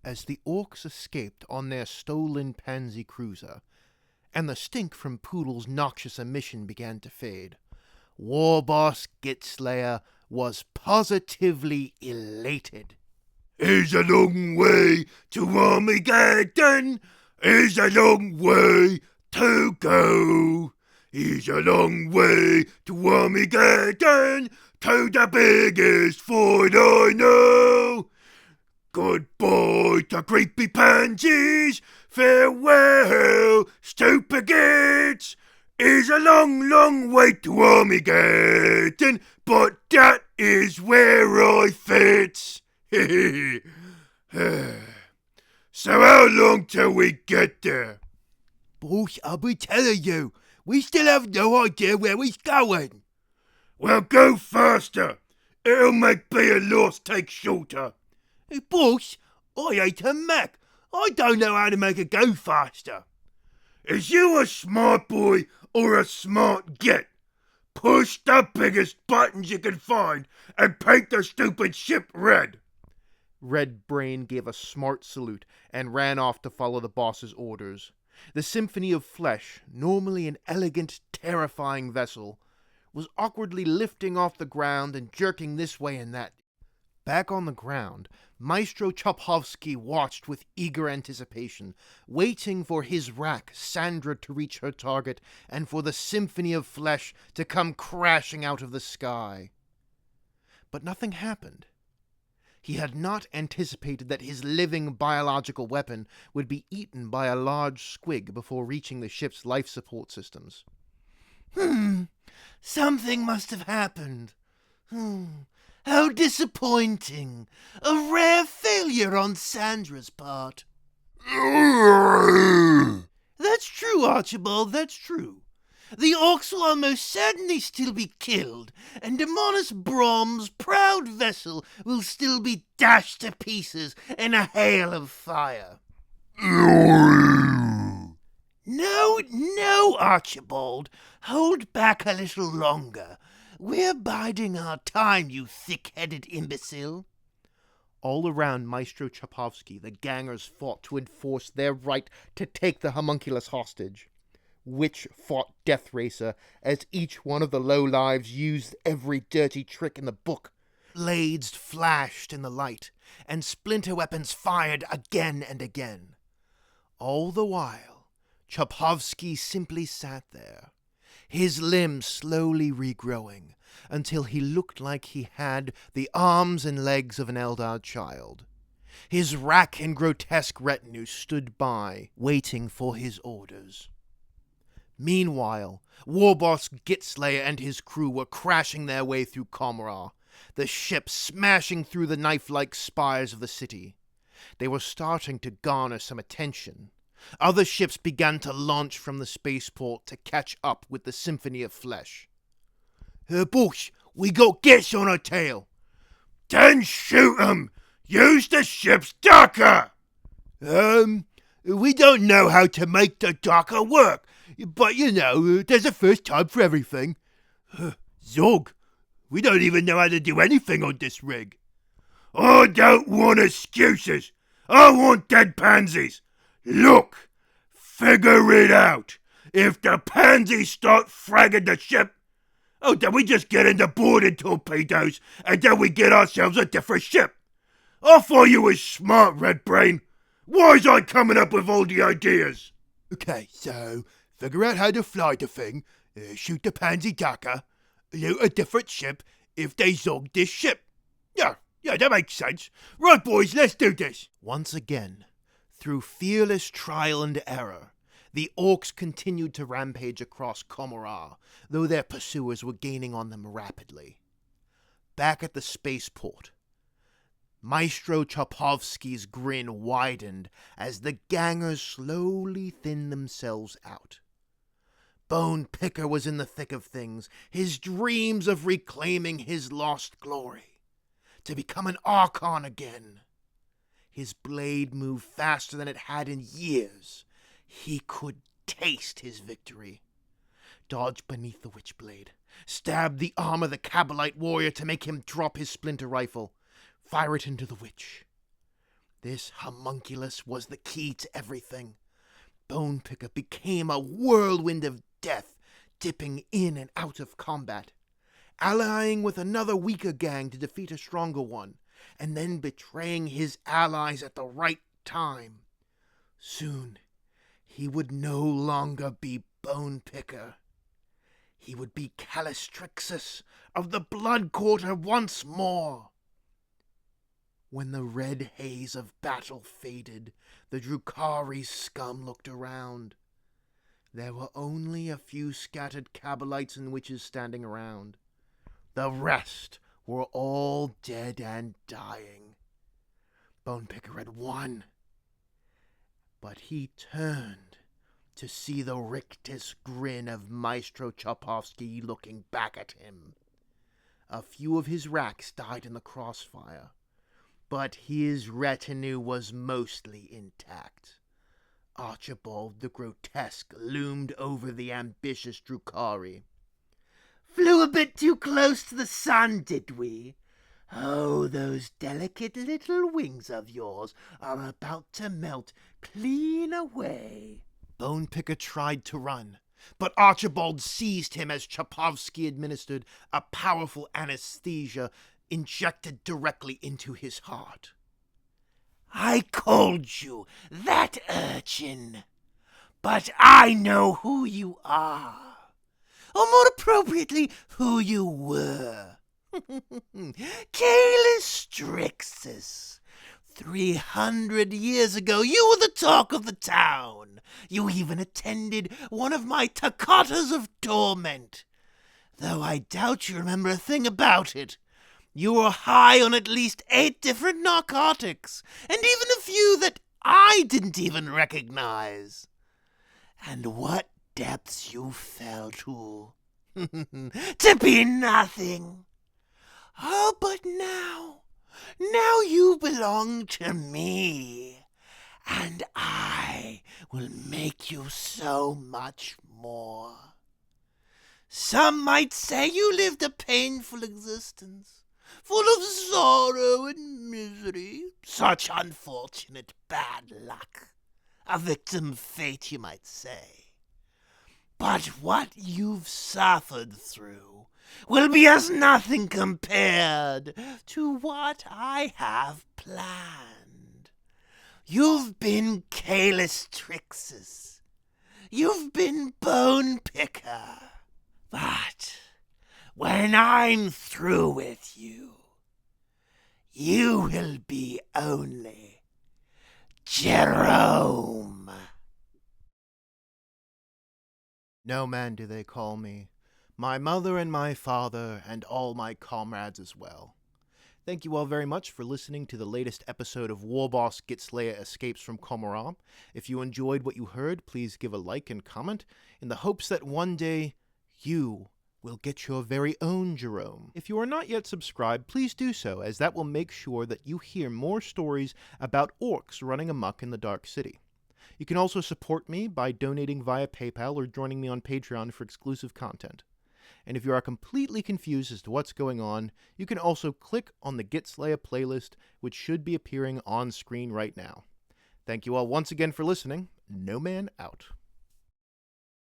As the orcs escaped on their stolen pansy cruiser, and the stink from Poodle's noxious emission began to fade, War Boss Gitslaya was positively elated. "It's a long way to Armageddon. It's a long way to go. It's a long way to Armageddon, to the biggest fight I know. Goodbye to creepy pansies. Farewell, stupid gits. It's a long, long way to Armageddon, but that is where I fit." So how long till we get there? Boss, I'll be telling you, we still have no idea where we're going. Well, go faster. It'll make being lost take shorter. Hey, boss, I ain't a Mac. I don't know how to make it go faster. Is you a smart boy or a smart git? Push the biggest buttons you can find and paint the stupid ship red. Red Brain gave a smart salute and ran off to follow the boss's orders. The Symphony of Flesh, normally an elegant, terrifying vessel, was awkwardly lifting off the ground and jerking this way and that. Back on the ground, Maestro Chophovsky watched with eager anticipation, waiting for his rack, Sandra, to reach her target and for the Symphony of Flesh to come crashing out of the sky. But nothing happened. He had not anticipated that his living biological weapon would be eaten by a large squig before reaching the ship's life support systems. Something must have happened. How disappointing. A rare failure on Sandra's part. That's true, Archibald, that's true. The orcs will almost certainly still be killed, and Demonis Brom's proud vessel will still be dashed to pieces in a hail of fire. No, Archibald. Hold back a little longer. We're biding our time, you thick-headed imbecile. All around Maestro Chophovsky, the gangers fought to enforce their right to take the homunculus hostage. Witch fought Death Racer as each one of the lowlives used every dirty trick in the book. Blades flashed in the light, and splinter weapons fired again and again. All the while, Chophovsky simply sat there, his limbs slowly regrowing, until he looked like he had the arms and legs of an Eldar child. His rack and grotesque retinue stood by, waiting for his orders. Meanwhile, Warboss Gitslaya and his crew were crashing their way through Comra, the ship smashing through the knife-like spires of the city. They were starting to garner some attention. Other ships began to launch from the spaceport to catch up with the Symphony of Flesh. Boss, we got Gits on our tail. Then shoot 'em! Use the ship's docker! We don't know how to make the docker work, but there's a first time for everything. Zog, we don't even know how to do anything on this rig. I don't want excuses. I want dead pansies. Look, figure it out. If the pansies start fragging the ship, then we just get into boarding torpedoes and then we get ourselves a different ship. I thought you was smart, Red Brain. Why's I coming up with all the ideas? Okay, so figure out how to fly the thing, shoot the pansy docker, loot a different ship if they zog this ship. Yeah, that makes sense. Right, boys, let's do this. Once again, through fearless trial and error, the orcs continued to rampage across Comra, though their pursuers were gaining on them rapidly. Back at the spaceport, Maestro Chophovsky's grin widened as the gangers slowly thinned themselves out. Bone Picker was in the thick of things, his dreams of reclaiming his lost glory, to become an Archon again. His blade moved faster than it had in years. He could taste his victory. Dodge beneath the Witchblade, stab the arm of the Kabbalite warrior to make him drop his splinter rifle, fire it into the witch. This homunculus was the key to everything. Bonepicker became a whirlwind of death, dipping in and out of combat, allying with another weaker gang to defeat a stronger one, and then betraying his allies at the right time. Soon, he would no longer be Bonepicker. He would be Calistrixus of the Blood Quarter once more. When the red haze of battle faded, the Drukhari's scum looked around. There were only a few scattered Cabalites and witches standing around. The rest were all dead and dying. Bonepicker had won. But he turned to see the rictus grin of Maestro Chopovsky looking back at him. A few of his racks died in the crossfire, but his retinue was mostly intact. Archibald the Grotesque loomed over the ambitious Drukhari. "Flew a bit too close to the sun, did we? Oh, those delicate little wings of yours are about to melt clean away." Bonepicker tried to run, but Archibald seized him as Chopovsky administered a powerful anesthesia injected directly into his heart. "I called you that urchin, but I know who you are, or more appropriately, who you were. Calistrixus. 300 years ago, you were the talk of the town. You even attended one of my toccatas of torment, though I doubt you remember a thing about it. You were high on at least 8 different narcotics, and even a few that I didn't even recognize. And what depths you fell to. To be nothing. Oh, but now you belong to me, and I will make you so much more. Some might say you lived a painful existence, full of sorrow and misery. Such unfortunate bad luck. A victim of fate, you might say. But what you've suffered through will be as nothing compared to what I have planned. You've been Calistrixus. You've been Bonepicker. But when I'm through with you, you will be only Jerome. No man do they call me. My mother and my father, and all my comrades as well. Thank you all very much for listening to the latest episode of War Boss Gitslaya Escapes from Komoram. If you enjoyed what you heard, please give a like and comment, in the hopes that one day you will get your very own Jerome. If you are not yet subscribed, please do so, as that will make sure that you hear more stories about orcs running amok in the Dark City. You can also support me by donating via PayPal or joining me on Patreon for exclusive content. And if you are completely confused as to what's going on, you can also click on the Gitslaya playlist, which should be appearing on screen right now. Thank you all once again for listening. No Man out.